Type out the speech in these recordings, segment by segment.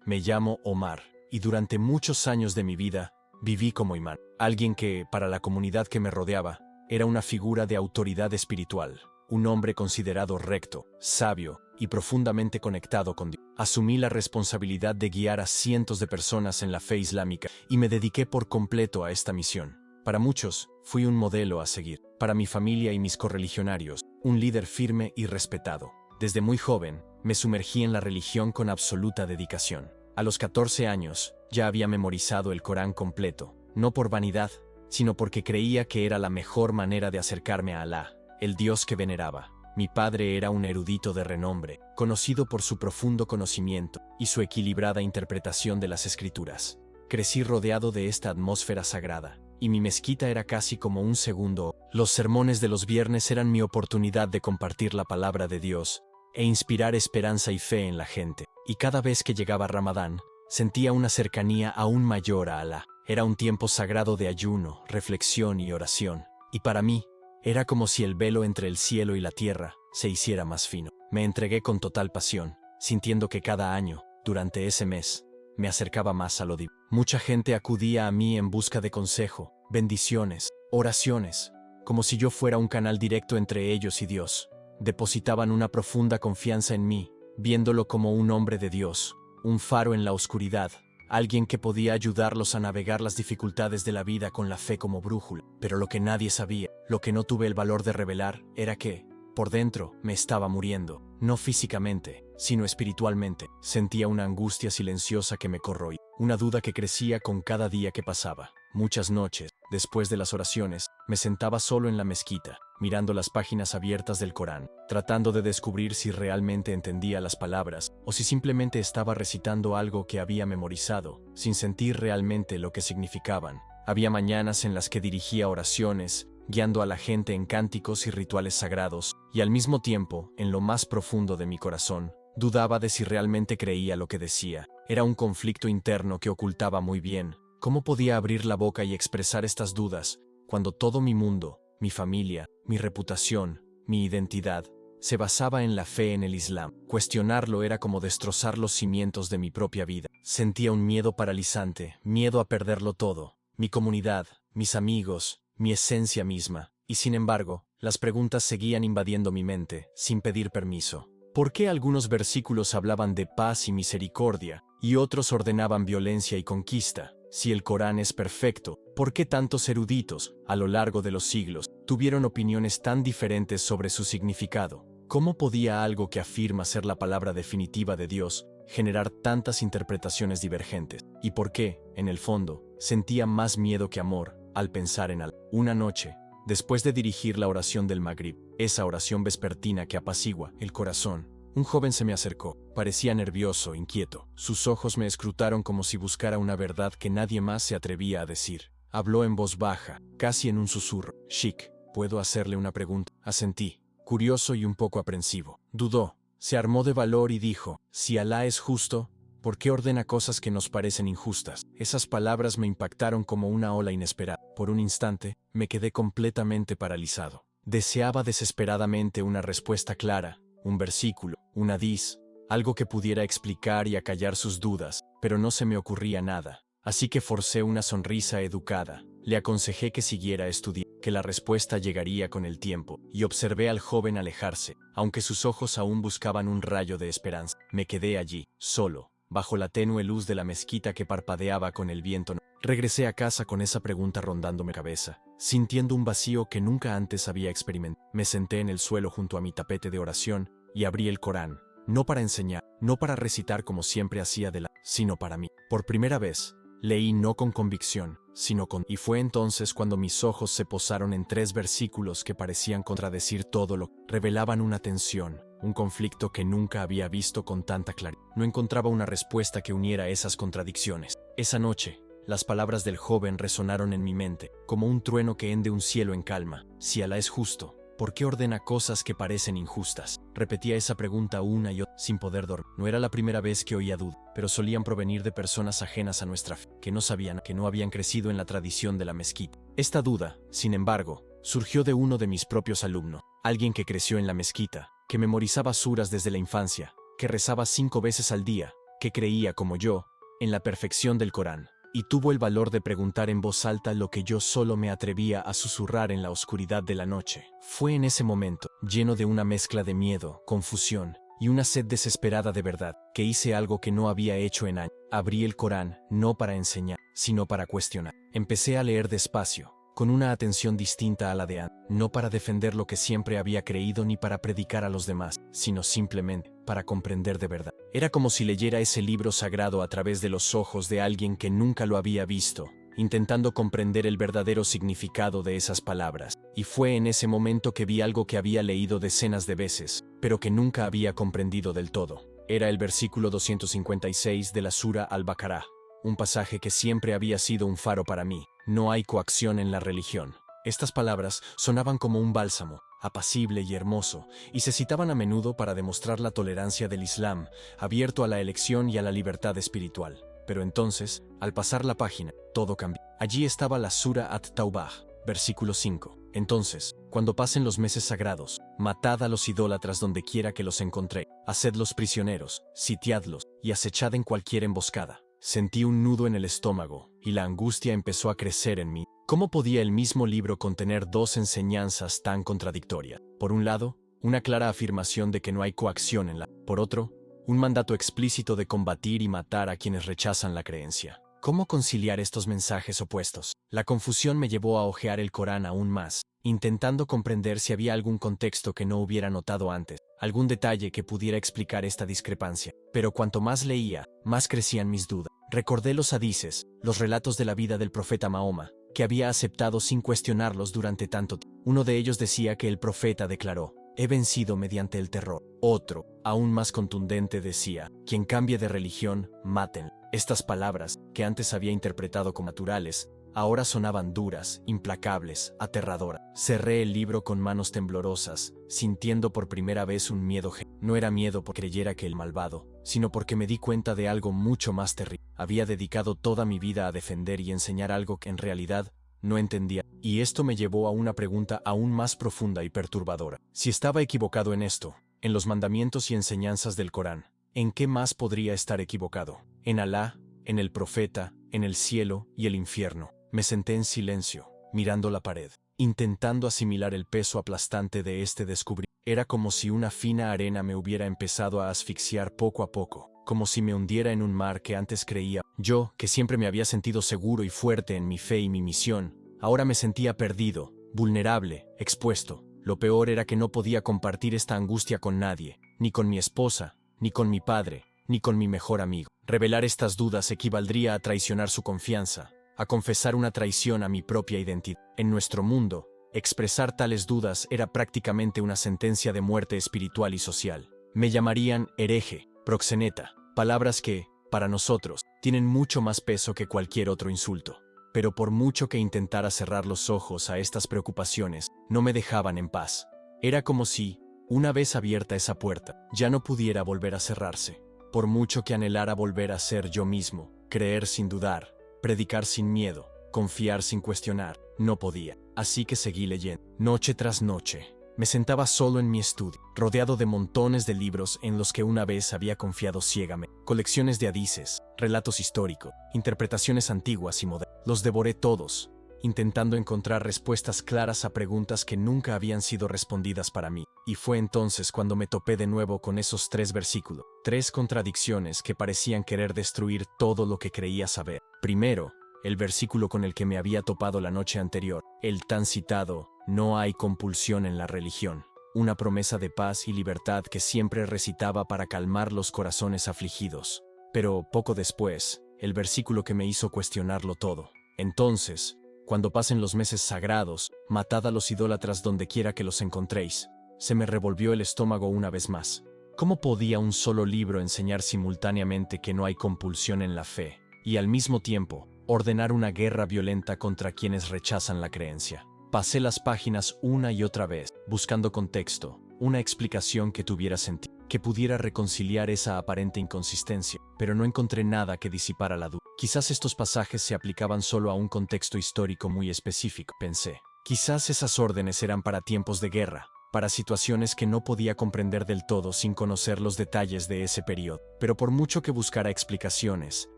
Me llamo Omar, y durante muchos años de mi vida, viví como imán. Alguien que, para la comunidad que me rodeaba, era una figura de autoridad espiritual. Un hombre considerado recto, sabio y profundamente conectado con Dios. Asumí la responsabilidad de guiar a cientos de personas en la fe islámica y me dediqué por completo a esta misión. Para muchos, fui un modelo a seguir. Para mi familia y mis correligionarios, un líder firme y respetado. Desde muy joven, me sumergí en la religión con absoluta dedicación. A los 14 años, ya había memorizado el Corán completo, no por vanidad, sino porque creía que era la mejor manera de acercarme a Alá, el Dios que veneraba. Mi padre era un erudito de renombre, conocido por su profundo conocimiento y su equilibrada interpretación de las Escrituras. Crecí rodeado de esta atmósfera sagrada, y mi mezquita era casi como un segundo. Los sermones de los viernes eran mi oportunidad de compartir la palabra de Dios e inspirar esperanza y fe en la gente. Y cada vez que llegaba Ramadán, sentía una cercanía aún mayor a Alá. Era un tiempo sagrado de ayuno, reflexión y oración. Y para mí, era como si el velo entre el cielo y la tierra se hiciera más fino. Me entregué con total pasión, sintiendo que cada año, durante ese mes, me acercaba más a lo divino. Mucha gente acudía a mí en busca de consejo, bendiciones, oraciones, como si yo fuera un canal directo entre ellos y Dios. Depositaban una profunda confianza en mí, viéndolo como un hombre de Dios, un faro en la oscuridad, alguien que podía ayudarlos a navegar las dificultades de la vida con la fe como brújula. Pero lo que nadie sabía, lo que no tuve el valor de revelar, era que, por dentro, me estaba muriendo, no físicamente, sino espiritualmente. Sentía una angustia silenciosa que me corroía, una duda que crecía con cada día que pasaba. Muchas noches, después de las oraciones, me sentaba solo en la mezquita, mirando las páginas abiertas del Corán, tratando de descubrir si realmente entendía las palabras o si simplemente estaba recitando algo que había memorizado, sin sentir realmente lo que significaban. Había mañanas en las que dirigía oraciones, guiando a la gente en cánticos y rituales sagrados, y al mismo tiempo, en lo más profundo de mi corazón, dudaba de si realmente creía lo que decía. Era un conflicto interno que ocultaba muy bien. ¿Cómo podía abrir la boca y expresar estas dudas cuando todo mi mundo, mi familia, mi reputación, mi identidad, se basaba en la fe en el Islam? Cuestionarlo era como destrozar los cimientos de mi propia vida. Sentía un miedo paralizante, miedo a perderlo todo, mi comunidad, mis amigos, mi esencia misma. Y sin embargo, las preguntas seguían invadiendo mi mente, sin pedir permiso. ¿Por qué algunos versículos hablaban de paz y misericordia, y otros ordenaban violencia y conquista? Si el Corán es perfecto, ¿por qué tantos eruditos, a lo largo de los siglos, tuvieron opiniones tan diferentes sobre su significado? ¿Cómo podía algo que afirma ser la palabra definitiva de Dios generar tantas interpretaciones divergentes? ¿Y por qué, en el fondo, sentía más miedo que amor al pensar en Alá? Una noche, después de dirigir la oración del Magrib, esa oración vespertina que apacigua el corazón, un joven se me acercó. Parecía nervioso, inquieto. Sus ojos me escrutaron como si buscara una verdad que nadie más se atrevía a decir. Habló en voz baja, casi en un susurro. «Sheikh, ¿puedo hacerle una pregunta?» Asentí, curioso y un poco aprensivo. Dudó, se armó de valor y dijo: «Si Alá es justo, ¿por qué ordena cosas que nos parecen injustas?» Esas palabras me impactaron como una ola inesperada. Por un instante, me quedé completamente paralizado. Deseaba desesperadamente una respuesta clara, un versículo, un hadiz, algo que pudiera explicar y acallar sus dudas, pero no se me ocurría nada. Así que forcé una sonrisa educada. Le aconsejé que siguiera estudiando, que la respuesta llegaría con el tiempo, y observé al joven alejarse, aunque sus ojos aún buscaban un rayo de esperanza. Me quedé allí, solo, bajo la tenue luz de la mezquita que parpadeaba con el viento. Regresé a casa con esa pregunta rondándome la cabeza, sintiendo un vacío que nunca antes había experimentado. Me senté en el suelo junto a mi tapete de oración y abrí el Corán, no para enseñar, no para recitar como siempre hacía sino para mí. Por primera vez, leí no con convicción, sino con... Y fue entonces cuando mis ojos se posaron en 3 versículos que parecían contradecir todo lo que revelaban una tensión, un conflicto que nunca había visto con tanta claridad. No encontraba una respuesta que uniera esas contradicciones. Esa noche, las palabras del joven resonaron en mi mente, como un trueno que hende un cielo en calma. Si Alá es justo, ¿por qué ordena cosas que parecen injustas? Repetía esa pregunta una y otra, sin poder dormir. No era la primera vez que oía dudas, pero solían provenir de personas ajenas a nuestra fe, que no sabían, que no habían crecido en la tradición de la mezquita. Esta duda, sin embargo, surgió de uno de mis propios alumnos, alguien que creció en la mezquita, que memorizaba suras desde la infancia, que rezaba 5 veces al día, que creía como yo, en la perfección del Corán, y tuvo el valor de preguntar en voz alta lo que yo solo me atrevía a susurrar en la oscuridad de la noche. Fue en ese momento, lleno de una mezcla de miedo, confusión y una sed desesperada de verdad, que hice algo que no había hecho en años. Abrí el Corán, no para enseñar, sino para cuestionar. Empecé a leer despacio, con una atención distinta a la de antes, no para defender lo que siempre había creído ni para predicar a los demás, sino simplemente para comprender de verdad. Era como si leyera ese libro sagrado a través de los ojos de alguien que nunca lo había visto, intentando comprender el verdadero significado de esas palabras. Y fue en ese momento que vi algo que había leído decenas de veces, pero que nunca había comprendido del todo. Era el versículo 256 de la Sura Al-Baqarah, un pasaje que siempre había sido un faro para mí. No hay coacción en la religión. Estas palabras sonaban como un bálsamo, apacible y hermoso, y se citaban a menudo para demostrar la tolerancia del Islam, abierto a la elección y a la libertad espiritual. Pero entonces, al pasar la página, todo cambió. Allí estaba la Sura At-Taubah, versículo 5. Entonces, cuando pasen los meses sagrados, matad a los idólatras donde quiera que los encontréis, hacedlos prisioneros, sitiadlos, y acechad en cualquier emboscada. Sentí un nudo en el estómago, y la angustia empezó a crecer en mí. ¿Cómo podía el mismo libro contener dos enseñanzas tan contradictorias? Por un lado, una clara afirmación de que no hay coacción en la. Por otro, un mandato explícito de combatir y matar a quienes rechazan la creencia. ¿Cómo conciliar estos mensajes opuestos? La confusión me llevó a hojear el Corán aún más, intentando comprender si había algún contexto que no hubiera notado antes, algún detalle que pudiera explicar esta discrepancia. Pero cuanto más leía, más crecían mis dudas. Recordé los hadices, los relatos de la vida del profeta Mahoma, que había aceptado sin cuestionarlos durante tanto tiempo. Uno de ellos decía que el profeta declaró: «He vencido mediante el terror». Otro, aún más contundente, decía: «Quien cambie de religión, mátenlo». Estas palabras, que antes había interpretado como naturales, ahora sonaban duras, implacables, aterradoras. Cerré el libro con manos temblorosas, sintiendo por primera vez un miedo. No era miedo porque creyera que el malvado, sino porque me di cuenta de algo mucho más terrible. Había dedicado toda mi vida a defender y enseñar algo que en realidad no entendía. Y esto me llevó a una pregunta aún más profunda y perturbadora. Si estaba equivocado en esto, en los mandamientos y enseñanzas del Corán, ¿en qué más podría estar equivocado? En Alá, en el profeta, en el cielo y el infierno. Me senté en silencio, mirando la pared, intentando asimilar el peso aplastante de este descubrimiento. Era como si una fina arena me hubiera empezado a asfixiar poco a poco, como si me hundiera en un mar que antes creía. Yo, que siempre me había sentido seguro y fuerte en mi fe y mi misión, ahora me sentía perdido, vulnerable, expuesto. Lo peor era que no podía compartir esta angustia con nadie, ni con mi esposa, ni con mi padre, ni con mi mejor amigo. Revelar estas dudas equivaldría a traicionar su confianza, a confesar una traición a mi propia identidad. En nuestro mundo, expresar tales dudas era prácticamente una sentencia de muerte espiritual y social. Me llamarían hereje, proxeneta, palabras que, para nosotros, tienen mucho más peso que cualquier otro insulto. Pero por mucho que intentara cerrar los ojos a estas preocupaciones, no me dejaban en paz. Era como si, una vez abierta esa puerta, ya no pudiera volver a cerrarse. Por mucho que anhelara volver a ser yo mismo, creer sin dudar, predicar sin miedo, confiar sin cuestionar, no podía. Así que seguí leyendo, noche tras noche. Me sentaba solo en mi estudio, rodeado de montones de libros en los que una vez había confiado ciegamente. Colecciones de hadices, relatos históricos, interpretaciones antiguas y modernas. Los devoré todos, intentando encontrar respuestas claras a preguntas que nunca habían sido respondidas para mí. Y fue entonces cuando me topé de nuevo con esos 3 versículos, 3 contradicciones que parecían querer destruir todo lo que creía saber. Primero, el versículo con el que me había topado la noche anterior, el tan citado: «No hay compulsión en la religión», una promesa de paz y libertad que siempre recitaba para calmar los corazones afligidos. Pero poco después, el versículo que me hizo cuestionarlo todo. Entonces, cuando pasen los meses sagrados, matad a los idólatras donde quiera que los encontréis. Se me revolvió el estómago una vez más. ¿Cómo podía un solo libro enseñar simultáneamente que no hay compulsión en la fe, y al mismo tiempo, ordenar una guerra violenta contra quienes rechazan la creencia? Pasé las páginas una y otra vez, buscando contexto, una explicación que tuviera sentido, que pudiera reconciliar esa aparente inconsistencia, pero no encontré nada que disipara la duda. Quizás estos pasajes se aplicaban solo a un contexto histórico muy específico, pensé. Quizás esas órdenes eran para tiempos de guerra, para situaciones que no podía comprender del todo sin conocer los detalles de ese periodo. Pero por mucho que buscara explicaciones,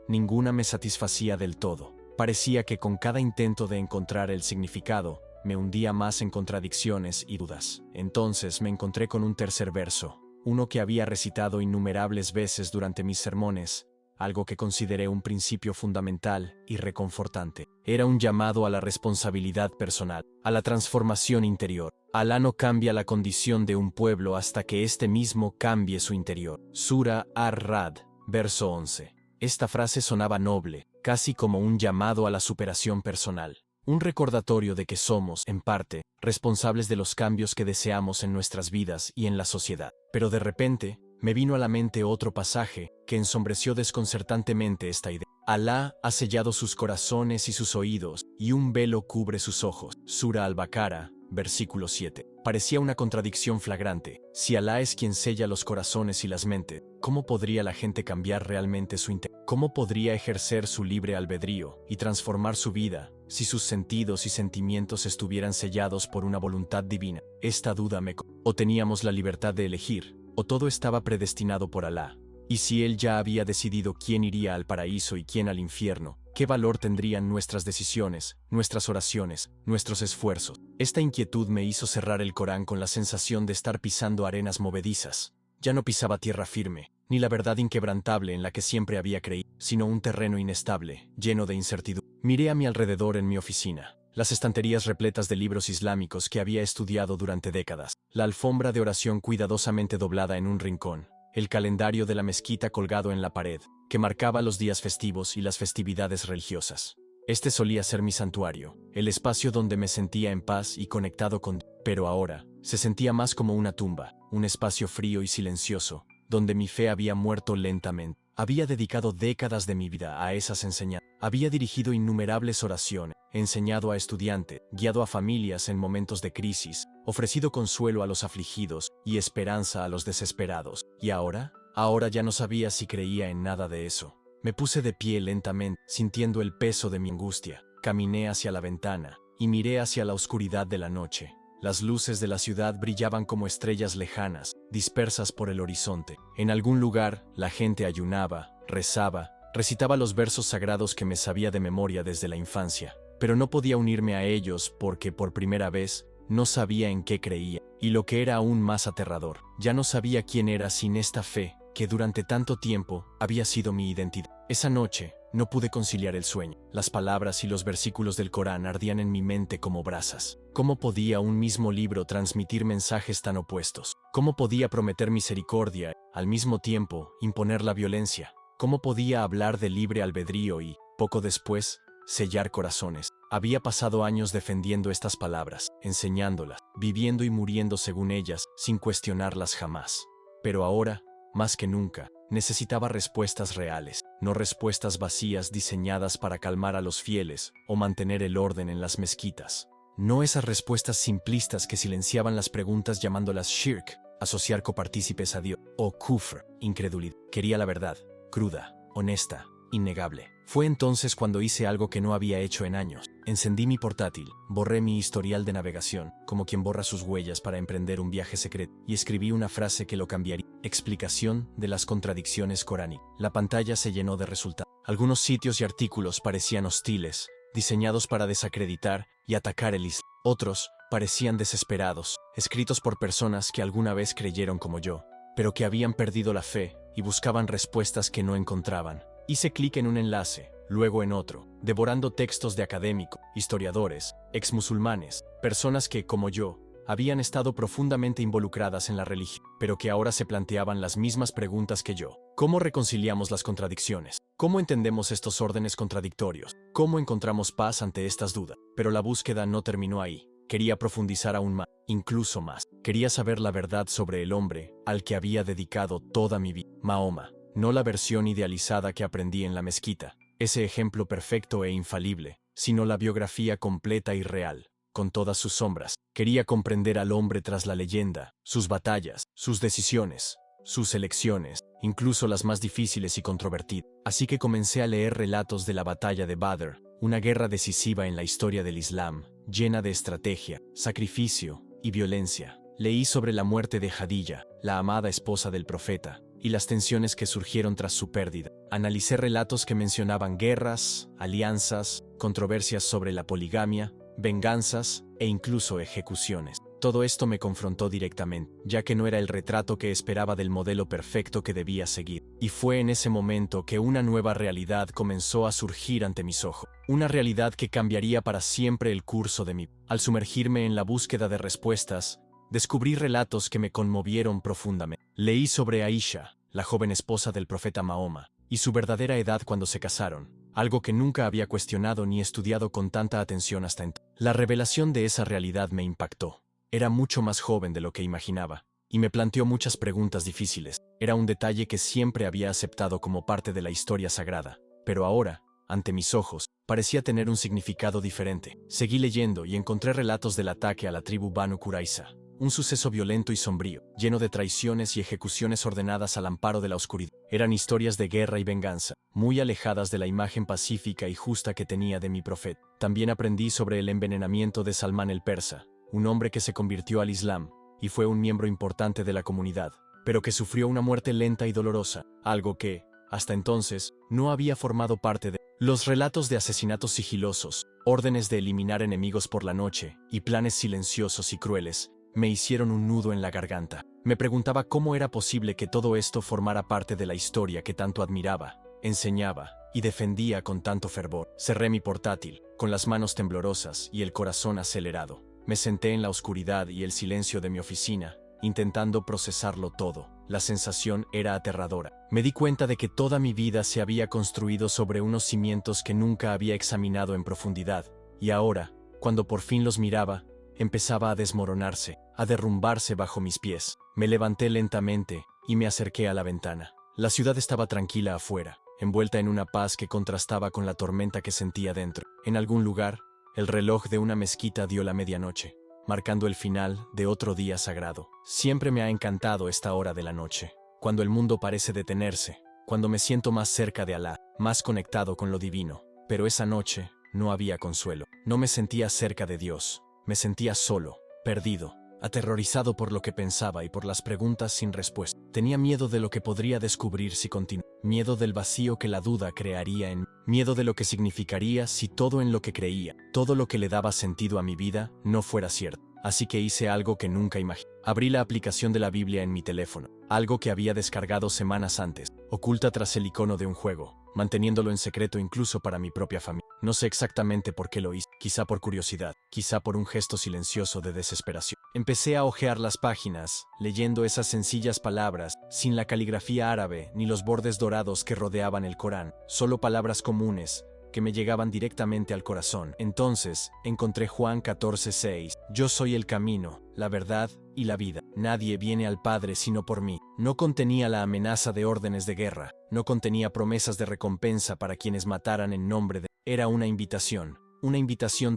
ninguna me satisfacía del todo. Parecía que con cada intento de encontrar el significado, me hundía más en contradicciones y dudas. Entonces me encontré con un tercer verso, uno que había recitado innumerables veces durante mis sermones, algo que consideré un principio fundamental y reconfortante. Era un llamado a la responsabilidad personal, a la transformación interior. Alá no cambia la condición de un pueblo hasta que éste mismo cambie su interior. Sura Ar-Ra'd, verso 11. Esta frase sonaba noble, casi como un llamado a la superación personal. Un recordatorio de que somos, en parte, responsables de los cambios que deseamos en nuestras vidas y en la sociedad. Pero de repente, me vino a la mente otro pasaje que ensombreció desconcertantemente esta idea. Alá ha sellado sus corazones y sus oídos, y un velo cubre sus ojos. Sura Al-Baqara, versículo 7. Parecía una contradicción flagrante. Si Alá es quien sella los corazones y las mentes, ¿cómo podría la gente cambiar realmente su interior? ¿Cómo podría ejercer su libre albedrío y transformar su vida si sus sentidos y sentimientos estuvieran sellados por una voluntad divina? Esta duda o teníamos la libertad de elegir, o todo estaba predestinado por Alá. Y si Él ya había decidido quién iría al paraíso y quién al infierno, ¿qué valor tendrían nuestras decisiones, nuestras oraciones, nuestros esfuerzos? Esta inquietud me hizo cerrar el Corán con la sensación de estar pisando arenas movedizas. Ya no pisaba tierra firme, ni la verdad inquebrantable en la que siempre había creído, sino un terreno inestable, lleno de incertidumbre. Miré a mi alrededor en mi oficina. Las estanterías repletas de libros islámicos que había estudiado durante décadas, la alfombra de oración cuidadosamente doblada en un rincón, el calendario de la mezquita colgado en la pared, que marcaba los días festivos y las festividades religiosas. Este solía ser mi santuario, el espacio donde me sentía en paz y conectado con Dios. Pero ahora, se sentía más como una tumba, un espacio frío y silencioso, donde mi fe había muerto lentamente. Había dedicado décadas de mi vida a esas enseñanzas. Había dirigido innumerables oraciones, enseñado a estudiantes, guiado a familias en momentos de crisis, ofrecido consuelo a los afligidos y esperanza a los desesperados. ¿Y ahora? Ahora ya no sabía si creía en nada de eso. Me puse de pie lentamente, sintiendo el peso de mi angustia. Caminé hacia la ventana y miré hacia la oscuridad de la noche. Las luces de la ciudad brillaban como estrellas lejanas, dispersas por el horizonte. En algún lugar, la gente ayunaba, rezaba, recitaba los versos sagrados que me sabía de memoria desde la infancia. Pero no podía unirme a ellos porque, por primera vez, no sabía en qué creía. Y lo que era aún más aterrador, ya no sabía quién era sin esta fe, que durante tanto tiempo había sido mi identidad. Esa noche, no pude conciliar el sueño. Las palabras y los versículos del Corán ardían en mi mente como brasas. ¿Cómo podía un mismo libro transmitir mensajes tan opuestos? ¿Cómo podía prometer misericordia, al mismo tiempo, imponer la violencia? ¿Cómo podía hablar de libre albedrío y, poco después, sellar corazones? Había pasado años defendiendo estas palabras, enseñándolas, viviendo y muriendo según ellas, sin cuestionarlas jamás. Pero ahora, más que nunca, necesitaba respuestas reales, no respuestas vacías diseñadas para calmar a los fieles o mantener el orden en las mezquitas. No esas respuestas simplistas que silenciaban las preguntas llamándolas shirk, asociar copartícipes a Dios, o kufr, incredulidad. Quería la verdad, cruda, honesta, innegable. Fue entonces cuando hice algo que no había hecho en años. Encendí mi portátil, borré mi historial de navegación, como quien borra sus huellas para emprender un viaje secreto, y escribí una frase que lo cambiaría. Explicación de las contradicciones coránicas. La pantalla se llenó de resultados. Algunos sitios y artículos parecían hostiles, diseñados para desacreditar y atacar el Islam. Otros parecían desesperados, escritos por personas que alguna vez creyeron como yo, pero que habían perdido la fe y buscaban respuestas que no encontraban. Hice clic en un enlace, luego en otro, devorando textos de académicos, historiadores, exmusulmanes, personas que, como yo, habían estado profundamente involucradas en la religión, pero que ahora se planteaban las mismas preguntas que yo. ¿Cómo reconciliamos las contradicciones? ¿Cómo entendemos estos órdenes contradictorios? ¿Cómo encontramos paz ante estas dudas? Pero la búsqueda no terminó ahí. Quería profundizar aún más, incluso más. Quería saber la verdad sobre el hombre al que había dedicado toda mi vida. Mahoma. No la versión idealizada que aprendí en la mezquita, ese ejemplo perfecto e infalible, sino la biografía completa y real, con todas sus sombras. Quería comprender al hombre tras la leyenda, sus batallas, sus decisiones, sus elecciones, incluso las más difíciles y controvertidas. Así que comencé a leer relatos de la batalla de Badr, una guerra decisiva en la historia del Islam, llena de estrategia, sacrificio y violencia. Leí sobre la muerte de Jadilla, la amada esposa del profeta, y las tensiones que surgieron tras su pérdida. Analicé relatos que mencionaban guerras, alianzas, controversias sobre la poligamia, venganzas e incluso ejecuciones. Todo esto me confrontó directamente, ya que no era el retrato que esperaba del modelo perfecto que debía seguir. Y fue en ese momento que una nueva realidad comenzó a surgir ante mis ojos. Una realidad que cambiaría para siempre el curso de mi vida. Al sumergirme en la búsqueda de respuestas, descubrí relatos que me conmovieron profundamente. Leí sobre Aisha, la joven esposa del profeta Mahoma, y su verdadera edad cuando se casaron, algo que nunca había cuestionado ni estudiado con tanta atención hasta entonces. La revelación de esa realidad me impactó. Era mucho más joven de lo que imaginaba, y me planteó muchas preguntas difíciles. Era un detalle que siempre había aceptado como parte de la historia sagrada, pero ahora, ante mis ojos, parecía tener un significado diferente. Seguí leyendo y encontré relatos del ataque a la tribu Banu Qurayza, un suceso violento y sombrío, lleno de traiciones y ejecuciones ordenadas al amparo de la oscuridad. Eran historias de guerra y venganza, muy alejadas de la imagen pacífica y justa que tenía de mi profeta. También aprendí sobre el envenenamiento de Salmán el Persa, un hombre que se convirtió al Islam y fue un miembro importante de la comunidad, pero que sufrió una muerte lenta y dolorosa, algo que, hasta entonces, no había formado parte de los relatos de asesinatos sigilosos, órdenes de eliminar enemigos por la noche y planes silenciosos y crueles, me hicieron un nudo en la garganta. Me preguntaba cómo era posible que todo esto formara parte de la historia que tanto admiraba, enseñaba y defendía con tanto fervor. Cerré mi portátil, con las manos temblorosas y el corazón acelerado. Me senté en la oscuridad y el silencio de mi oficina, intentando procesarlo todo. La sensación era aterradora. Me di cuenta de que toda mi vida se había construido sobre unos cimientos que nunca había examinado en profundidad, y ahora, cuando por fin los miraba, empezaba a desmoronarse, a derrumbarse bajo mis pies. Me levanté lentamente y me acerqué a la ventana. La ciudad estaba tranquila afuera, envuelta en una paz que contrastaba con la tormenta que sentía dentro. En algún lugar, el reloj de una mezquita dio la medianoche, marcando el final de otro día sagrado. Siempre me ha encantado esta hora de la noche, cuando el mundo parece detenerse, cuando me siento más cerca de Alá, más conectado con lo divino. Pero esa noche no había consuelo. No me sentía cerca de Dios, me sentía solo, perdido, aterrorizado por lo que pensaba y por las preguntas sin respuesta. Tenía miedo de lo que podría descubrir si continuaba, miedo del vacío que la duda crearía en mí, miedo de lo que significaría si todo en lo que creía, todo lo que le daba sentido a mi vida, no fuera cierto. Así que hice algo que nunca imaginé. Abrí la aplicación de la Biblia en mi teléfono, algo que había descargado semanas antes, oculta tras el icono de un juego, manteniéndolo en secreto incluso para mi propia familia. No sé exactamente por qué lo hice, quizá por curiosidad, quizá por un gesto silencioso de desesperación. Empecé a hojear las páginas, leyendo esas sencillas palabras, sin la caligrafía árabe ni los bordes dorados que rodeaban el Corán, solo palabras comunes, que me llegaban directamente al corazón. Entonces, encontré Juan 14:6. Yo soy el camino, la verdad y la vida. Nadie viene al Padre sino por mí. No contenía la amenaza de órdenes de guerra, no contenía promesas de recompensa para quienes mataran en nombre de... Era una invitación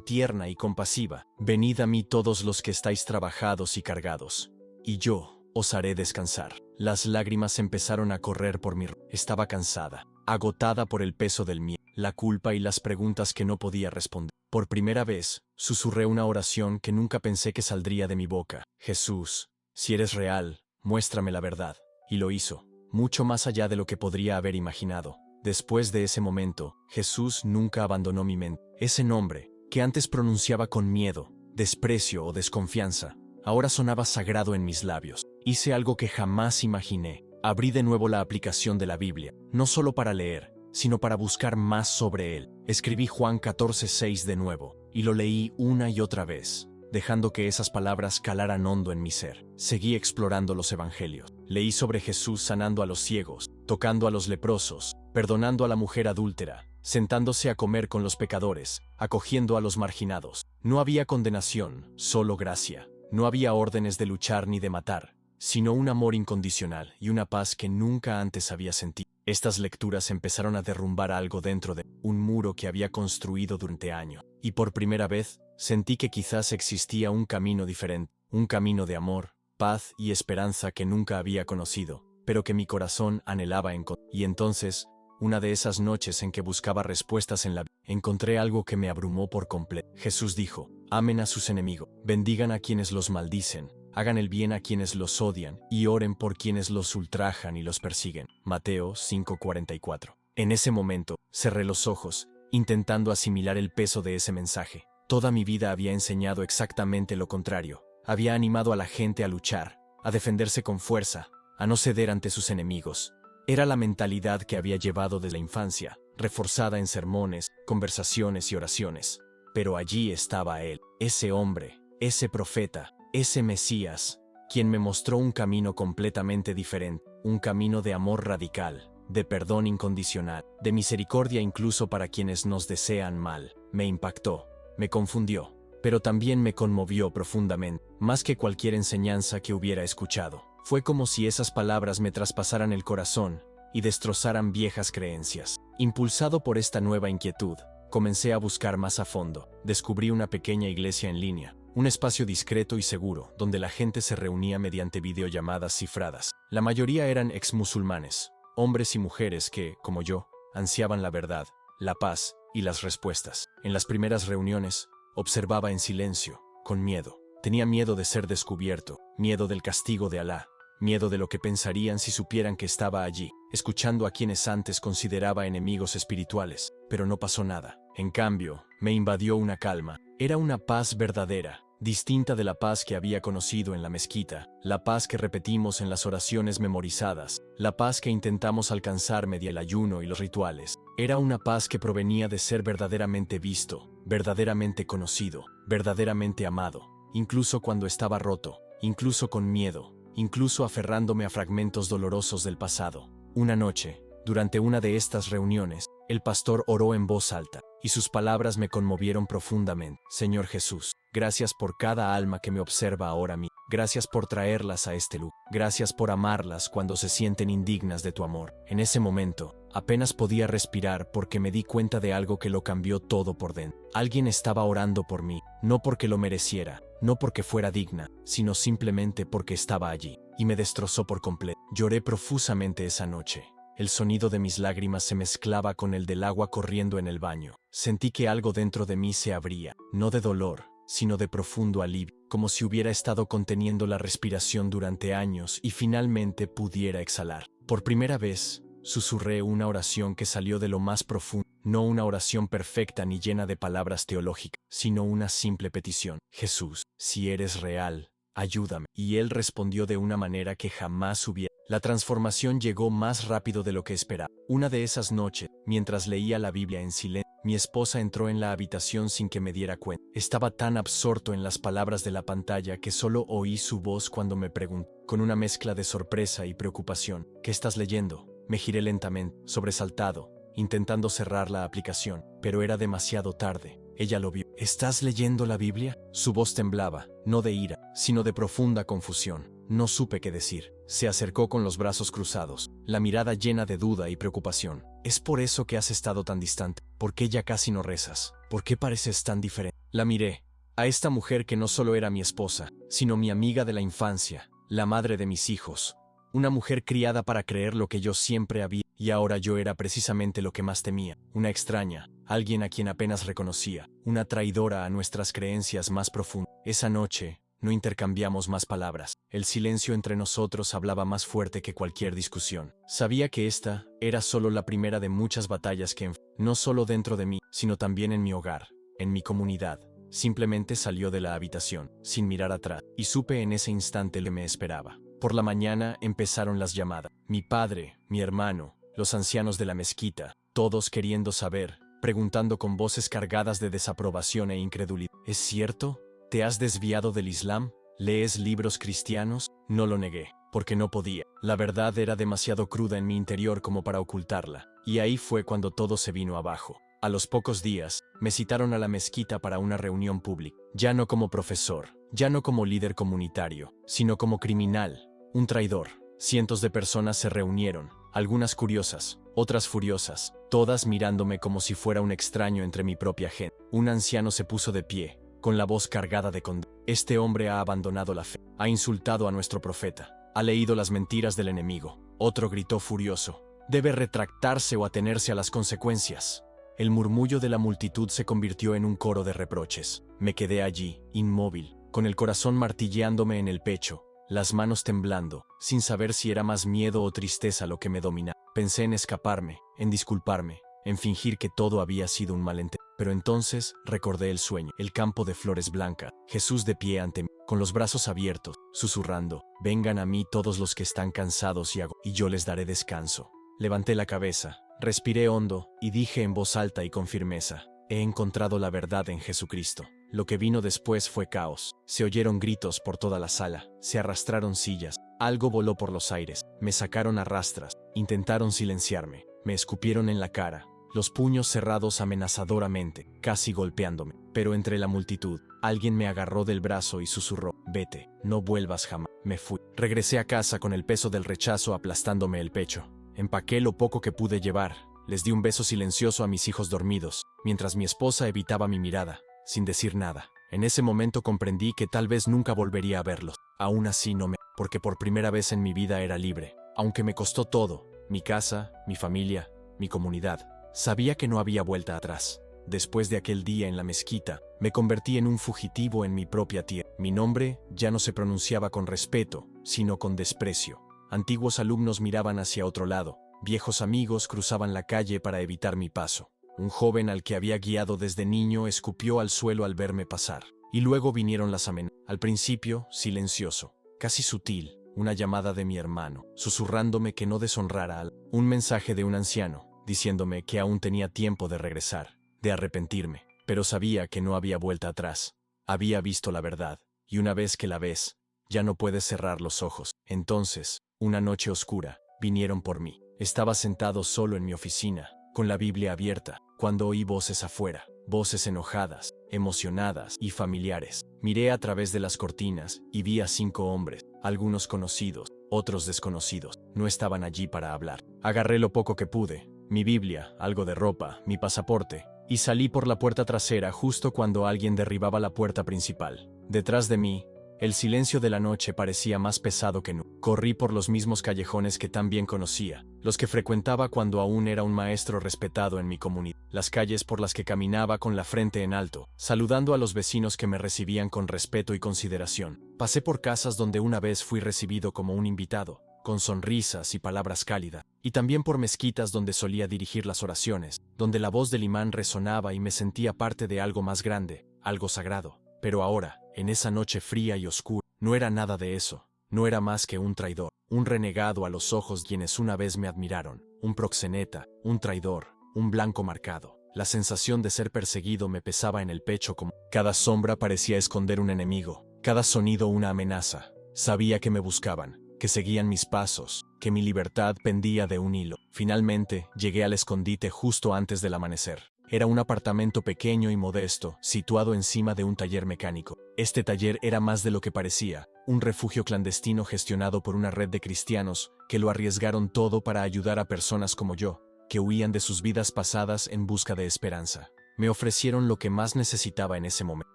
tierna y compasiva. Venid a mí todos los que estáis trabajados y cargados, y yo os haré descansar. Las lágrimas empezaron a correr por mi rostro. Estaba cansada, agotada por el peso del miedo, la culpa y las preguntas que no podía responder. Por primera vez, susurré una oración que nunca pensé que saldría de mi boca. Jesús, si eres real, muéstrame la verdad. Y lo hizo, mucho más allá de lo que podría haber imaginado. Después de ese momento, Jesús nunca abandonó mi mente. Ese nombre, que antes pronunciaba con miedo, desprecio o desconfianza, ahora sonaba sagrado en mis labios. Hice algo que jamás imaginé. Abrí de nuevo la aplicación de la Biblia, no solo para leer, sino para buscar más sobre él. Escribí Juan 14:6 de nuevo, y lo leí una y otra vez, dejando que esas palabras calaran hondo en mi ser. Seguí explorando los evangelios. Leí sobre Jesús sanando a los ciegos, tocando a los leprosos, perdonando a la mujer adúltera, sentándose a comer con los pecadores, acogiendo a los marginados. No había condenación, solo gracia. No había órdenes de luchar ni de matar, sino un amor incondicional y una paz que nunca antes había sentido. Estas lecturas empezaron a derrumbar algo dentro de un muro que había construido durante años. Y por primera vez, sentí que quizás existía un camino diferente, un camino de amor, paz y esperanza que nunca había conocido, pero que mi corazón anhelaba encontrar. Y entonces, una de esas noches en que buscaba respuestas en la vida, encontré algo que me abrumó por completo. Jesús dijo: amen a sus enemigos, bendigan a quienes los maldicen, Hagan el bien a quienes los odian y oren por quienes los ultrajan y los persiguen. Mateo 5:44. En ese momento, cerré los ojos, intentando asimilar el peso de ese mensaje. Toda mi vida había enseñado exactamente lo contrario. Había animado a la gente a luchar, a defenderse con fuerza, a no ceder ante sus enemigos. Era la mentalidad que había llevado desde la infancia, reforzada en sermones, conversaciones y oraciones. Pero allí estaba él, ese hombre, ese profeta, ese Mesías, quien me mostró un camino completamente diferente, un camino de amor radical, de perdón incondicional, de misericordia incluso para quienes nos desean mal. Me impactó, me confundió, pero también me conmovió profundamente, más que cualquier enseñanza que hubiera escuchado. Fue como si esas palabras me traspasaran el corazón y destrozaran viejas creencias. Impulsado por esta nueva inquietud, comencé a buscar más a fondo. Descubrí una pequeña iglesia en línea, un espacio discreto y seguro, donde la gente se reunía mediante videollamadas cifradas. La mayoría eran exmusulmanes, hombres y mujeres que, como yo, ansiaban la verdad, la paz y las respuestas. En las primeras reuniones, observaba en silencio, con miedo. Tenía miedo de ser descubierto, miedo del castigo de Alá, miedo de lo que pensarían si supieran que estaba allí, escuchando a quienes antes consideraba enemigos espirituales. Pero no pasó nada. En cambio, me invadió una calma. Era una paz verdadera, distinta de la paz que había conocido en la mezquita, la paz que repetimos en las oraciones memorizadas, la paz que intentamos alcanzar mediante el ayuno y los rituales. Era una paz que provenía de ser verdaderamente visto, verdaderamente conocido, verdaderamente amado, incluso cuando estaba roto, incluso con miedo, incluso aferrándome a fragmentos dolorosos del pasado. Una noche, durante una de estas reuniones, el pastor oró en voz alta, y sus palabras me conmovieron profundamente. Señor Jesús, gracias por cada alma que me observa ahora mismo. Gracias por traerlas a este lugar. Gracias por amarlas cuando se sienten indignas de tu amor. En ese momento, apenas podía respirar porque me di cuenta de algo que lo cambió todo por dentro. Alguien estaba orando por mí, no porque lo mereciera, no porque fuera digna, sino simplemente porque estaba allí, y me destrozó por completo. Lloré profusamente esa noche. El sonido de mis lágrimas se mezclaba con el del agua corriendo en el baño. Sentí que algo dentro de mí se abría, no de dolor, sino de profundo alivio, como si hubiera estado conteniendo la respiración durante años y finalmente pudiera exhalar. Por primera vez, susurré una oración que salió de lo más profundo, no una oración perfecta ni llena de palabras teológicas, sino una simple petición. Jesús, si eres real, ayúdame. Y él respondió de una manera que jamás hubiera. La transformación llegó más rápido de lo que esperaba. Una de esas noches, mientras leía la Biblia en silencio, mi esposa entró en la habitación sin que me diera cuenta. Estaba tan absorto en las palabras de la pantalla que solo oí su voz cuando me preguntó, con una mezcla de sorpresa y preocupación, ¿qué estás leyendo? Me giré lentamente, sobresaltado, intentando cerrar la aplicación, pero era demasiado tarde. Ella lo vio. ¿Estás leyendo la Biblia? Su voz temblaba, no de ira, sino de profunda confusión. No supe qué decir. Se acercó con los brazos cruzados, la mirada llena de duda y preocupación. ¿Es por eso que has estado tan distante? ¿Por qué ya casi no rezas? ¿Por qué pareces tan diferente? La miré. A esta mujer que no solo era mi esposa, sino mi amiga de la infancia, la madre de mis hijos. Una mujer criada para creer lo que yo siempre había, y ahora yo era precisamente lo que más temía. Una extraña, alguien a quien apenas reconocía, una traidora a nuestras creencias más profundas. Esa noche, no intercambiamos más palabras. El silencio entre nosotros hablaba más fuerte que cualquier discusión. Sabía que esta era solo la primera de muchas batallas que no solo dentro de mí, sino también en mi hogar, en mi comunidad. Simplemente salió de la habitación, sin mirar atrás, y supe en ese instante lo que me esperaba. Por la mañana empezaron las llamadas. Mi padre, mi hermano, los ancianos de la mezquita, todos queriendo saber, preguntando con voces cargadas de desaprobación e incredulidad. ¿Es cierto? ¿Te has desviado del Islam? ¿Lees libros cristianos? No lo negué, porque no podía. La verdad era demasiado cruda en mi interior como para ocultarla, y ahí fue cuando todo se vino abajo. A los pocos días, me citaron a la mezquita para una reunión pública, ya no como profesor, ya no como líder comunitario, sino como criminal, un traidor. Cientos de personas se reunieron, algunas curiosas, otras furiosas, todas mirándome como si fuera un extraño entre mi propia gente. Un anciano se puso de pie, con la voz cargada de condena. Este hombre ha abandonado la fe, ha insultado a nuestro profeta, ha leído las mentiras del enemigo. Otro gritó furioso, debe retractarse o atenerse a las consecuencias. El murmullo de la multitud se convirtió en un coro de reproches. Me quedé allí, inmóvil, con el corazón martilleándome en el pecho, las manos temblando, sin saber si era más miedo o tristeza lo que me dominaba. Pensé en escaparme, en disculparme, en fingir que todo había sido un malentendido. Pero entonces recordé el sueño, el campo de flores blancas, Jesús de pie ante mí, con los brazos abiertos, susurrando, vengan a mí todos los que están cansados y yo les daré descanso. Levanté la cabeza, respiré hondo, y dije en voz alta y con firmeza, he encontrado la verdad en Jesucristo. Lo que vino después fue caos. Se oyeron gritos por toda la sala, se arrastraron sillas, algo voló por los aires, me sacaron a rastras, intentaron silenciarme, me escupieron en la cara, los puños cerrados amenazadoramente, casi golpeándome. Pero entre la multitud, alguien me agarró del brazo y susurró, vete, no vuelvas jamás. Me fui. Regresé a casa con el peso del rechazo aplastándome el pecho. Empaqué lo poco que pude llevar, les di un beso silencioso a mis hijos dormidos, mientras mi esposa evitaba mi mirada, sin decir nada. En ese momento comprendí que tal vez nunca volvería a verlos. Aún así porque por primera vez en mi vida era libre. Aunque me costó todo, mi casa, mi familia, mi comunidad. Sabía que no había vuelta atrás. Después de aquel día en la mezquita, me convertí en un fugitivo en mi propia tierra. Mi nombre ya no se pronunciaba con respeto, sino con desprecio. Antiguos alumnos miraban hacia otro lado. Viejos amigos cruzaban la calle para evitar mi paso. Un joven al que había guiado desde niño escupió al suelo al verme pasar. Y luego vinieron las amenazas. Al principio, silencioso, casi sutil, una llamada de mi hermano, susurrándome que no deshonrara un mensaje de un anciano, diciéndome que aún tenía tiempo de regresar, de arrepentirme, pero sabía que no había vuelta atrás. Había visto la verdad, y una vez que la ves, ya no puedes cerrar los ojos. Entonces, una noche oscura, vinieron por mí. Estaba sentado solo en mi oficina, con la Biblia abierta, cuando oí voces afuera, voces enojadas, emocionadas y familiares. Miré a través de las cortinas y vi a 5 hombres, algunos conocidos, otros desconocidos. No estaban allí para hablar. Agarré lo poco que pude, mi Biblia, algo de ropa, mi pasaporte, y salí por la puerta trasera justo cuando alguien derribaba la puerta principal. Detrás de mí, el silencio de la noche parecía más pesado que nunca. Corrí por los mismos callejones que tan bien conocía, los que frecuentaba cuando aún era un maestro respetado en mi comunidad, las calles por las que caminaba con la frente en alto, saludando a los vecinos que me recibían con respeto y consideración. Pasé por casas donde una vez fui recibido como un invitado, con sonrisas y palabras cálidas, y también por mezquitas donde solía dirigir las oraciones, donde la voz del imán resonaba y me sentía parte de algo más grande, algo sagrado. Pero ahora, en esa noche fría y oscura, no era nada de eso. No era más que un traidor, un renegado a los ojos quienes una vez me admiraron, un proxeneta, un traidor, un blanco marcado. La sensación de ser perseguido me pesaba en el pecho como cada sombra parecía esconder un enemigo, cada sonido una amenaza. Sabía que me buscaban, que seguían mis pasos, que mi libertad pendía de un hilo. Finalmente, llegué al escondite justo antes del amanecer. Era un apartamento pequeño y modesto, situado encima de un taller mecánico. Este taller era más de lo que parecía, un refugio clandestino gestionado por una red de cristianos que lo arriesgaron todo para ayudar a personas como yo, que huían de sus vidas pasadas en busca de esperanza. Me ofrecieron lo que más necesitaba en ese momento: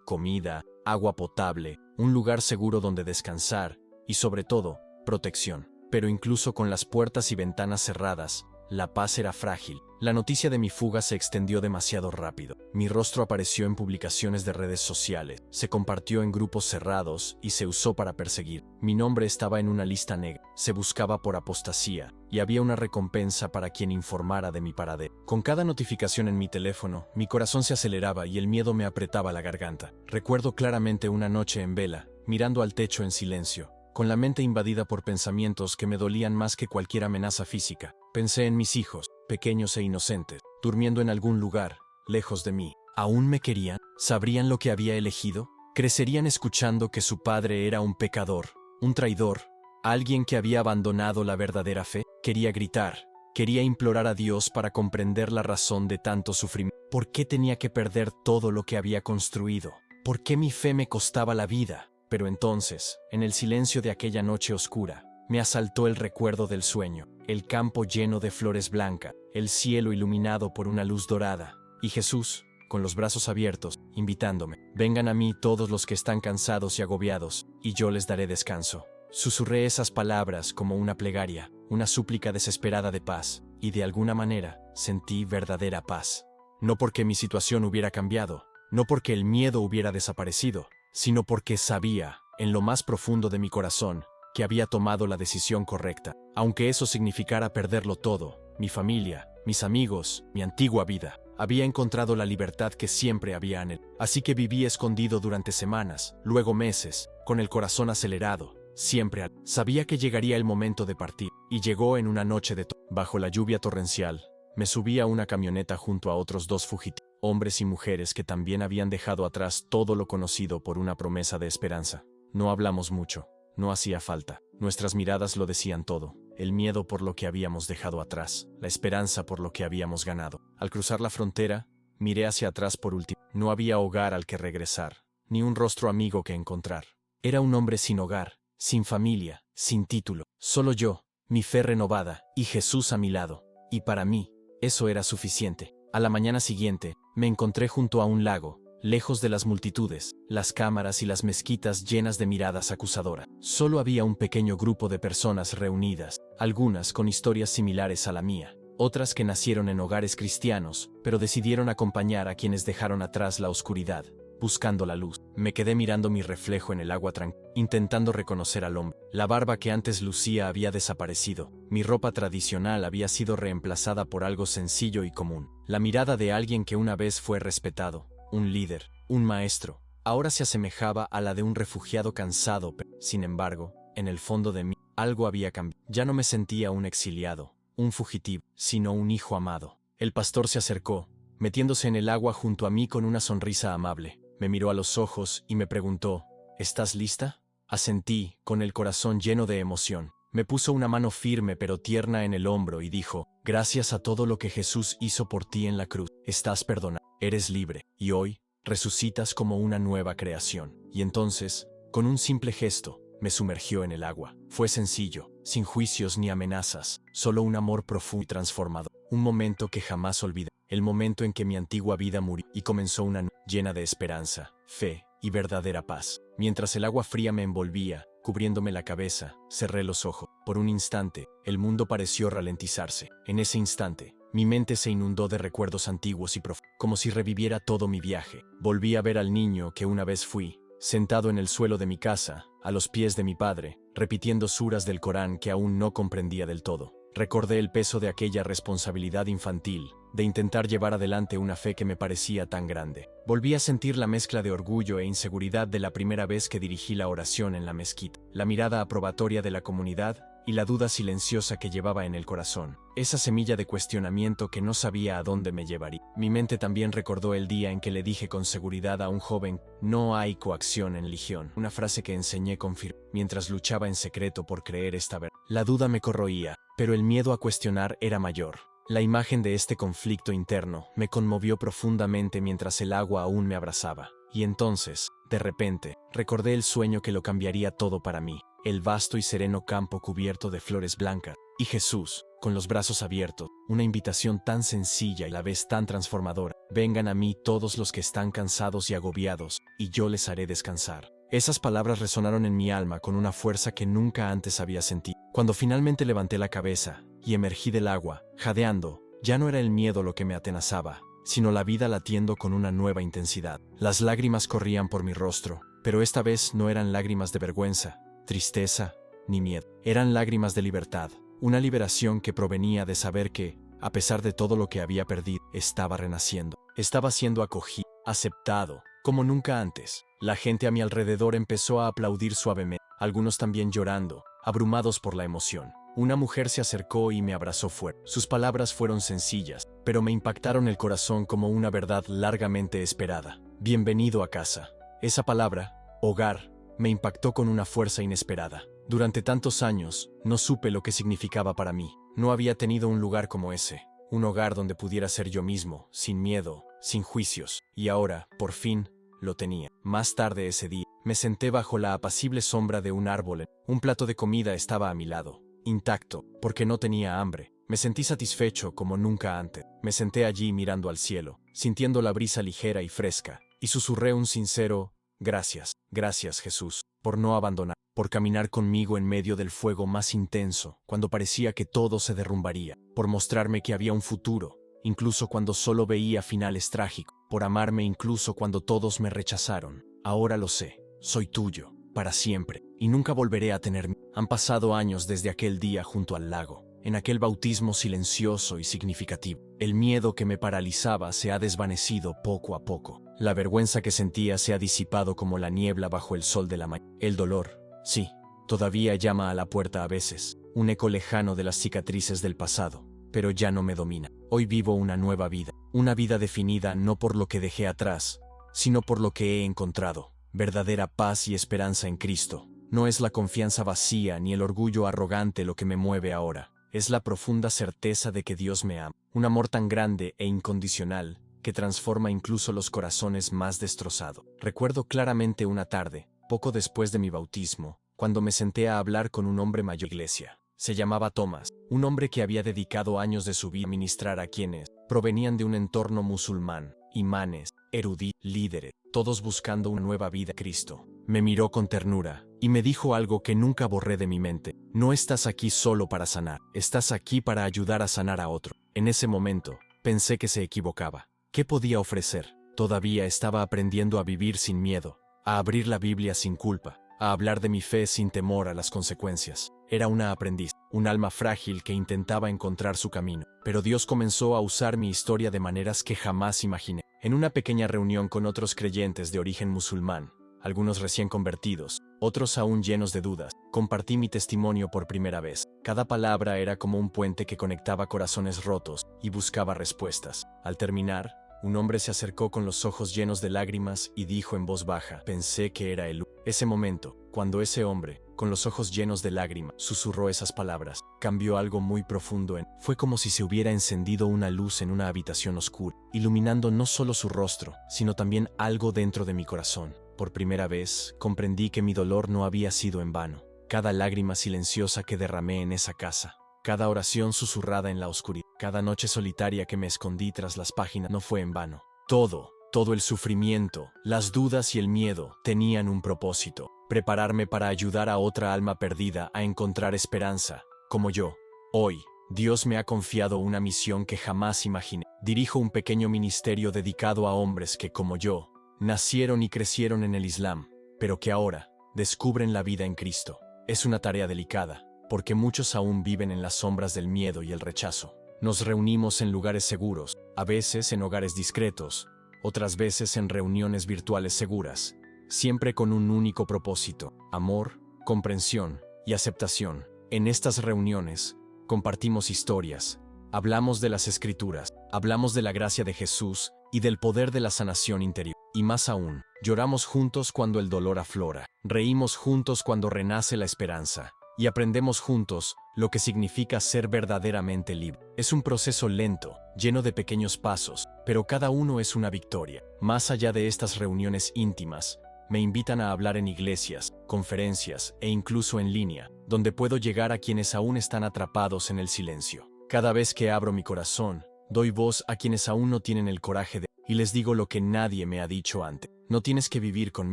comida, agua potable, un lugar seguro donde descansar y, sobre todo, protección. Pero incluso con las puertas y ventanas cerradas, la paz era frágil. La noticia de mi fuga se extendió demasiado rápido. Mi rostro apareció en publicaciones de redes sociales, se compartió en grupos cerrados y se usó para perseguir. Mi nombre estaba en una lista negra, se buscaba por apostasía, y había una recompensa para quien informara de mi paradero. Con cada notificación en mi teléfono, mi corazón se aceleraba y el miedo me apretaba la garganta. Recuerdo claramente una noche en vela, mirando al techo en silencio, con la mente invadida por pensamientos que me dolían más que cualquier amenaza física. Pensé en mis hijos, pequeños e inocentes, durmiendo en algún lugar, lejos de mí. ¿Aún me querían? ¿Sabrían lo que había elegido? ¿Crecerían escuchando que su padre era un pecador, un traidor, alguien que había abandonado la verdadera fe? Quería gritar, quería implorar a Dios para comprender la razón de tanto sufrimiento. ¿Por qué tenía que perder todo lo que había construido? ¿Por qué mi fe me costaba la vida? Pero entonces, en el silencio de aquella noche oscura, me asaltó el recuerdo del sueño, el campo lleno de flores blancas, el cielo iluminado por una luz dorada, y Jesús, con los brazos abiertos, invitándome. Vengan a mí todos los que están cansados y agobiados, y yo les daré descanso. Susurré esas palabras como una plegaria, una súplica desesperada de paz, y de alguna manera sentí verdadera paz. No porque mi situación hubiera cambiado, no porque el miedo hubiera desaparecido, sino porque sabía, en lo más profundo de mi corazón, que había tomado la decisión correcta, aunque eso significara perderlo todo, mi familia, mis amigos, mi antigua vida. Había encontrado la libertad que siempre había anhelado. Así que viví escondido durante semanas, luego meses, con el corazón acelerado, siempre sabía que llegaría el momento de partir, y llegó en una noche bajo la lluvia torrencial. Me subí a una camioneta junto a otros 2 fugitivos, hombres y mujeres que también habían dejado atrás todo lo conocido por una promesa de esperanza. No hablamos mucho, no hacía falta. Nuestras miradas lo decían todo. El miedo por lo que habíamos dejado atrás, la esperanza por lo que habíamos ganado. Al cruzar la frontera, miré hacia atrás por último. No había hogar al que regresar, ni un rostro amigo que encontrar. Era un hombre sin hogar, sin familia, sin título. Solo yo, mi fe renovada, y Jesús a mi lado. Y para mí, eso era suficiente. A la mañana siguiente, me encontré junto a un lago, lejos de las multitudes, las cámaras y las mezquitas llenas de miradas acusadoras. Solo había un pequeño grupo de personas reunidas, algunas con historias similares a la mía, otras que nacieron en hogares cristianos, pero decidieron acompañar a quienes dejaron atrás la oscuridad, buscando la luz. Me quedé mirando mi reflejo en el agua tranquila, intentando reconocer al hombre. La barba que antes lucía había desaparecido, mi ropa tradicional había sido reemplazada por algo sencillo y común. La mirada de alguien que una vez fue respetado, un líder, un maestro, ahora se asemejaba a la de un refugiado cansado, pero, sin embargo, en el fondo de mí, algo había cambiado. Ya no me sentía un exiliado, un fugitivo, sino un hijo amado. El pastor se acercó, metiéndose en el agua junto a mí con una sonrisa amable. Me miró a los ojos y me preguntó, ¿estás lista? Asentí, con el corazón lleno de emoción. Me puso una mano firme pero tierna en el hombro y dijo, gracias a todo lo que Jesús hizo por ti en la cruz, estás perdonado, eres libre, y hoy, resucitas como una nueva creación. Y entonces, con un simple gesto, me sumergió en el agua. Fue sencillo, sin juicios ni amenazas, solo un amor profundo y transformador. Un momento que jamás olvidé, el momento en que mi antigua vida murió y comenzó una llena de esperanza, fe y verdadera paz. Mientras el agua fría me envolvía, cubriéndome la cabeza, cerré los ojos. Por un instante, el mundo pareció ralentizarse. En ese instante, mi mente se inundó de recuerdos antiguos y profundos, como si reviviera todo mi viaje. Volví a ver al niño que una vez fui, sentado en el suelo de mi casa, a los pies de mi padre, repitiendo suras del Corán que aún no comprendía del todo. Recordé el peso de aquella responsabilidad infantil, de intentar llevar adelante una fe que me parecía tan grande. Volví a sentir la mezcla de orgullo e inseguridad de la primera vez que dirigí la oración en la mezquita, la mirada aprobatoria de la comunidad y la duda silenciosa que llevaba en el corazón, esa semilla de cuestionamiento que no sabía a dónde me llevaría. Mi mente también recordó el día en que le dije con seguridad a un joven, no hay coacción en religión, una frase que enseñé con firmeza, mientras luchaba en secreto por creer esta verdad. La duda me corroía, pero el miedo a cuestionar era mayor. La imagen de este conflicto interno me conmovió profundamente mientras el agua aún me abrazaba. Y entonces, de repente, recordé el sueño que lo cambiaría todo para mí, el vasto y sereno campo cubierto de flores blancas, y Jesús, con los brazos abiertos, una invitación tan sencilla y a la vez tan transformadora. Vengan a mí todos los que están cansados y agobiados, y yo les haré descansar. Esas palabras resonaron en mi alma con una fuerza que nunca antes había sentido. Cuando finalmente levanté la cabeza y emergí del agua, jadeando, ya no era el miedo lo que me atenazaba, sino la vida latiendo con una nueva intensidad. Las lágrimas corrían por mi rostro, pero esta vez no eran lágrimas de vergüenza, tristeza, ni miedo. Eran lágrimas de libertad, una liberación que provenía de saber que, a pesar de todo lo que había perdido, estaba renaciendo. Estaba siendo acogido, aceptado, como nunca antes. La gente a mi alrededor empezó a aplaudir suavemente, algunos también llorando, abrumados por la emoción. Una mujer se acercó y me abrazó fuerte. Sus palabras fueron sencillas, pero me impactaron el corazón como una verdad largamente esperada. Bienvenido a casa. Esa palabra, hogar, me impactó con una fuerza inesperada. Durante tantos años, no supe lo que significaba para mí. No había tenido un lugar como ese, un hogar donde pudiera ser yo mismo, sin miedo, sin juicios. Y ahora, por fin, lo tenía. Más tarde ese día, me senté bajo la apacible sombra de un árbol. Un plato de comida estaba a mi lado, intacto, porque no tenía hambre. Me sentí satisfecho como nunca antes. Me senté allí mirando al cielo, sintiendo la brisa ligera y fresca, y susurré un sincero, gracias, gracias Jesús, por no abandonar, por caminar conmigo en medio del fuego más intenso, cuando parecía que todo se derrumbaría, por mostrarme que había un futuro, incluso cuando solo veía finales trágicos, por amarme incluso cuando todos me rechazaron. Ahora lo sé, soy tuyo, para siempre, y nunca volveré a tener miedo. Han pasado años desde aquel día junto al lago, en aquel bautismo silencioso y significativo. El miedo que me paralizaba se ha desvanecido poco a poco. La vergüenza que sentía se ha disipado como la niebla bajo el sol de la mañana. El dolor, sí, todavía llama a la puerta a veces, un eco lejano de las cicatrices del pasado, pero ya no me domina. Hoy vivo una vida definida no por lo que dejé atrás, sino por lo que he encontrado, verdadera paz y esperanza en Cristo. No es la confianza vacía ni el orgullo arrogante lo que me mueve ahora, es la profunda certeza de que Dios me ama, un amor tan grande e incondicional que transforma incluso los corazones más destrozados. Recuerdo claramente una tarde, poco después de mi bautismo, cuando me senté a hablar con un hombre mayor de la iglesia. Se llamaba Thomas, un hombre que había dedicado años de su vida a ministrar a quienes provenían de un entorno musulmán, imanes, eruditos, líderes, todos buscando una nueva vida en Cristo. Me miró con ternura y me dijo algo que nunca borré de mi mente: no estás aquí solo para sanar, estás aquí para ayudar a sanar a otro. En ese momento, pensé que se equivocaba. ¿Qué podía ofrecer? Todavía estaba aprendiendo a vivir sin miedo, a abrir la Biblia sin culpa, a hablar de mi fe sin temor a las consecuencias. Era una aprendiz, un alma frágil que intentaba encontrar su camino. Pero Dios comenzó a usar mi historia de maneras que jamás imaginé. En una pequeña reunión con otros creyentes de origen musulmán, algunos recién convertidos, otros aún llenos de dudas, compartí mi testimonio por primera vez. Cada palabra era como un puente que conectaba corazones rotos y buscaba respuestas. Al terminar, un hombre se acercó con los ojos llenos de lágrimas y dijo en voz baja: pensé que era él. Ese momento, cuando ese hombre, con los ojos llenos de lágrimas, susurró esas palabras, cambió algo muy profundo en... Fue como si se hubiera encendido una luz en una habitación oscura, iluminando no solo su rostro, sino también algo dentro de mi corazón. Por primera vez, comprendí que mi dolor no había sido en vano. Cada lágrima silenciosa que derramé en esa casa, cada oración susurrada en la oscuridad, cada noche solitaria que me escondí tras las páginas, no fue en vano. Todo el sufrimiento, las dudas y el miedo tenían un propósito: prepararme para ayudar a otra alma perdida a encontrar esperanza, como yo. Hoy, Dios me ha confiado una misión que jamás imaginé. Dirijo un pequeño ministerio dedicado a hombres que, como yo, nacieron y crecieron en el Islam, pero que ahora descubren la vida en Cristo. Es una tarea delicada, porque muchos aún viven en las sombras del miedo y el rechazo. Nos reunimos en lugares seguros, a veces en hogares discretos, otras veces en reuniones virtuales seguras, siempre con un único propósito: amor, comprensión y aceptación. En estas reuniones, compartimos historias, hablamos de las Escrituras, hablamos de la gracia de Jesús y del poder de la sanación interior. Y más aún, lloramos juntos cuando el dolor aflora, reímos juntos cuando renace la esperanza, y aprendemos juntos lo que significa ser verdaderamente libre. Es un proceso lento, lleno de pequeños pasos, pero cada uno es una victoria. Más allá de estas reuniones íntimas, me invitan a hablar en iglesias, conferencias e incluso en línea, donde puedo llegar a quienes aún están atrapados en el silencio. Cada vez que abro mi corazón, doy voz a quienes aún no tienen el coraje de... Y les digo lo que nadie me ha dicho antes: no tienes que vivir con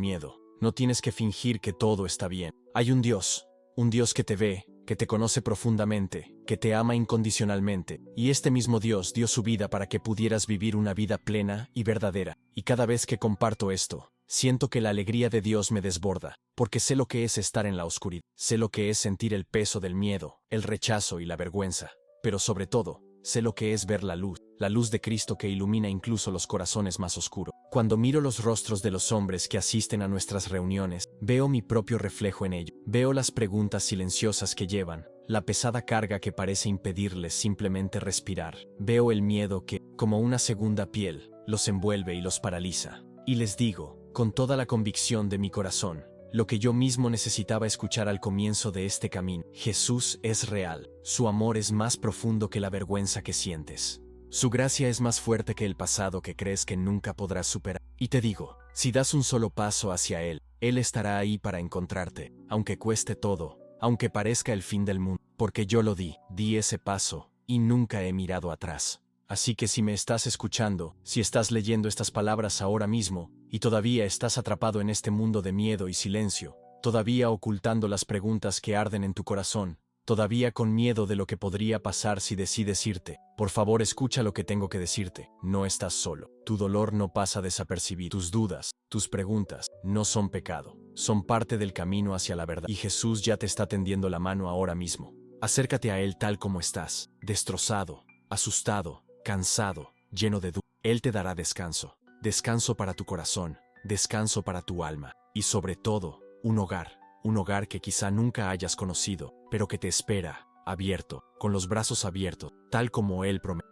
miedo, no tienes que fingir que todo está bien. Hay un Dios que te ve, que te conoce profundamente, que te ama incondicionalmente, y este mismo Dios dio su vida para que pudieras vivir una vida plena y verdadera. Y cada vez que comparto esto, siento que la alegría de Dios me desborda, porque sé lo que es estar en la oscuridad, sé lo que es sentir el peso del miedo, el rechazo y la vergüenza, pero sobre todo, sé lo que es ver la luz de Cristo que ilumina incluso los corazones más oscuros. Cuando miro los rostros de los hombres que asisten a nuestras reuniones, veo mi propio reflejo en ello. Veo las preguntas silenciosas que llevan, la pesada carga que parece impedirles simplemente respirar. Veo el miedo que, como una segunda piel, los envuelve y los paraliza. Y les digo, con toda la convicción de mi corazón, lo que yo mismo necesitaba escuchar al comienzo de este camino: Jesús es real, su amor es más profundo que la vergüenza que sientes. Su gracia es más fuerte que el pasado que crees que nunca podrás superar. Y te digo, si das un solo paso hacia Él, Él estará ahí para encontrarte, aunque cueste todo, aunque parezca el fin del mundo. Porque yo lo di ese paso, y nunca he mirado atrás. Así que si me estás escuchando, si estás leyendo estas palabras ahora mismo, y todavía estás atrapado en este mundo de miedo y silencio, todavía ocultando las preguntas que arden en tu corazón, todavía con miedo de lo que podría pasar si decides irte, por favor escucha lo que tengo que decirte: no estás solo. Tu dolor no pasa desapercibido. Tus dudas, tus preguntas, no son pecado. son parte del camino hacia la verdad. Y Jesús ya te está tendiendo la mano ahora mismo. Acércate a Él tal como estás, destrozado, asustado, cansado, lleno de dudas. Él te dará descanso. Descanso para tu corazón, descanso para tu alma. Y sobre todo, un hogar que quizá nunca hayas conocido, pero que te espera, abierto, con los brazos abiertos, tal como Él prometió.